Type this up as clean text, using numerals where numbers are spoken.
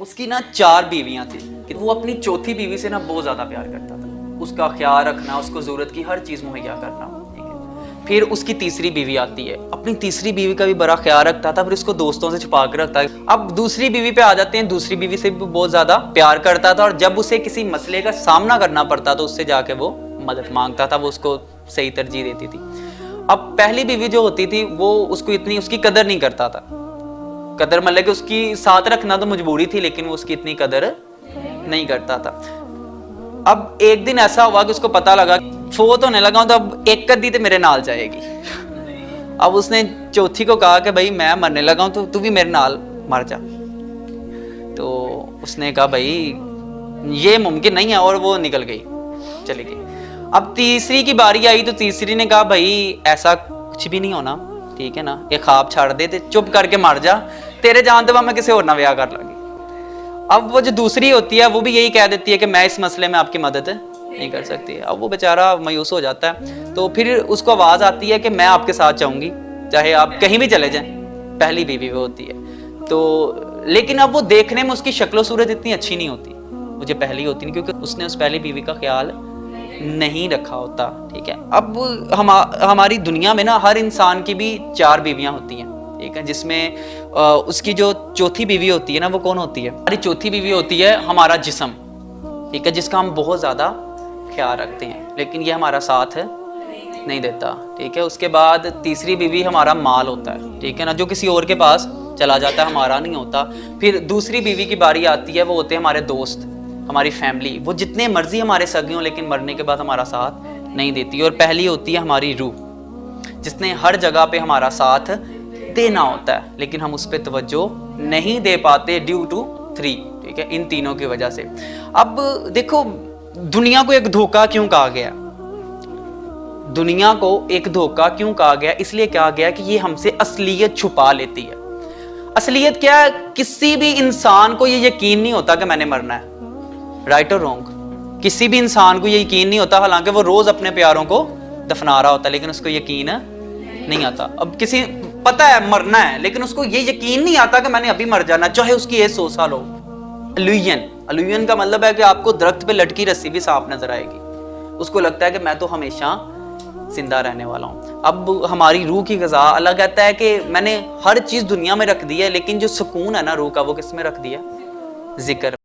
اس کی نا 4 بیویاں تھیں کہ وہ اپنی چوتھی بیوی سے نا بہت زیادہ پیار کرتا تھا، اس کا خیال رکھنا، اس کو ضرورت کی ہر چیز مہیا کرنا، ٹھیک ہے۔ پھر اس کی تیسری بیوی آتی ہے، اپنی تیسری بیوی کا بھی بڑا خیال رکھتا تھا، پھر اس کو دوستوں سے چھپا کے رکھتا ہے۔ اب دوسری بیوی پہ آ جاتے ہیں، دوسری بیوی سے بھی بہت زیادہ پیار کرتا تھا، اور جب اسے کسی مسئلے کا سامنا کرنا پڑتا تو اس سے جا کے وہ مدد مانگتا تھا، وہ اس کو صحیح ترجیح دیتی تھی۔ اب پہلی بیوی جو ہوتی تھی وہ اس کو اتنی اس کی قدر نہیں کرتا تھا، قدر مطلب کہ اس کی ساتھ رکھنا تو مجبوری تھی، لیکن وہ اس کی اتنی قدر نہیں کرتا تھا۔ اب ایک دن ایسا ہوا کہ اس کو پتا لگا فوت ہونے لگا ہوں تو اب ایک قدی تو میرے نال جائے گی۔ اب اس نے چوتھی کو کہا کہ بھائی میں مرنے لگا ہوں تو بھی میرے نال مر جا۔ تو اس نے کہا بھائی یہ ممکن نہیں ہے، اور وہ نکل گئی، چلی گئی۔ اب تیسری کی باری آئی تو تیسری نے کہا بھائی ایسا کچھ بھی نہیں ہونا، ٹھیک ہے نا، یہ خواب چھاڑ دے، چپ کر کے مر جا، تیرے جان دے میں کسی اور نہ بیاہ کر لوں گی۔ اب وہ جو دوسری ہوتی ہے وہ بھی یہی کہہ دیتی ہے کہ میں اس مسئلے میں آپ کی مدد نہیں کر سکتی۔ اب وہ بیچارہ مایوس ہو جاتا ہے، تو پھر اس کو آواز آتی ہے کہ میں آپ کے ساتھ چاہوں گی چاہے آپ کہیں بھی چلے جائیں۔ پہلی بیوی وہ ہوتی ہے تو، لیکن اب وہ دیکھنے میں اس کی شکل و صورت اتنی اچھی نہیں ہوتی، مجھے پہلی ہوتی نہیں، کیونکہ اس نے اس پہلی بیوی کا خیال نہیں رکھا ہوتا، ٹھیک ہے۔ اب ہماری دنیا میں نا ہر انسان کی بھی 4 بیویاں ہوتی ہیں، ٹھیک ہے، جس میں اس کی جو چوتھی بیوی ہوتی ہے نا وہ کون ہوتی ہے؟ ہماری چوتھی بیوی ہوتی ہے ہمارا جسم، ٹھیک ہے، جس کا ہم بہت زیادہ خیال رکھتے ہیں، لیکن یہ ہمارا ساتھ نہیں دیتا، ٹھیک ہے۔ اس کے بعد تیسری بیوی ہمارا مال ہوتا ہے، ٹھیک ہے نا، جو کسی اور کے پاس چلا جاتا ہے، ہمارا نہیں ہوتا۔ پھر دوسری بیوی کی باری آتی ہے، وہ ہوتے ہیں ہمارے دوست، ہماری فیملی، وہ جتنے مرضی ہمارے سگے ہوں لیکن مرنے کے بعد ہمارا ساتھ نہیں دیتی۔ اور پہلی ہوتی ہے ہماری روح، جس نے ہر جگہ پہ ہمارا ساتھ دینا ہوتا ہے، لیکن ہم اس پہ توجہ نہیں دے پاتے ڈیو ٹو 3، ٹھیک ہے، ان تینوں کی وجہ سے۔ اب دیکھو دنیا کو ایک دھوکہ کیوں کہا گیا؟ دنیا کو ایک دھوکہ کیوں کہا گیا؟ اس لیے کہا گیا کہ یہ ہم سے اصلیت چھپا لیتی ہے۔ اصلیت کیا ہے؟ کسی بھی انسان کو یہ یقین نہیں ہوتا کہ میں نے مرنا ہے، رائٹ اور رونگ؟ کسی بھی انسان کو یہ یقین نہیں ہوتا، حالانکہ وہ روز اپنے پیاروں کو دفنا رہا ہوتا ہے، لیکن اس کو یقین نہیں آتا۔ اب کسی پتہ ہے مرنا ہے لیکن اس کو یہ یقین نہیں آتا کہ میں نے ابھی مر جانا، چاہے اس کی ایج 100 سال ہو۔ الوژن کا مطلب ہے کہ آپ کو درخت پہ لٹکی رسی بھی صاف نظر آئے گی، اس کو لگتا ہے کہ میں تو ہمیشہ زندہ رہنے والا ہوں۔ اب ہماری روح کی غذا اللہ کہتا ہے کہ میں نے ہر چیز دنیا میں رکھ دی ہے، لیکن جو سکون ہے نا روح کا وہ کس میں رکھ دیا؟ ذکر۔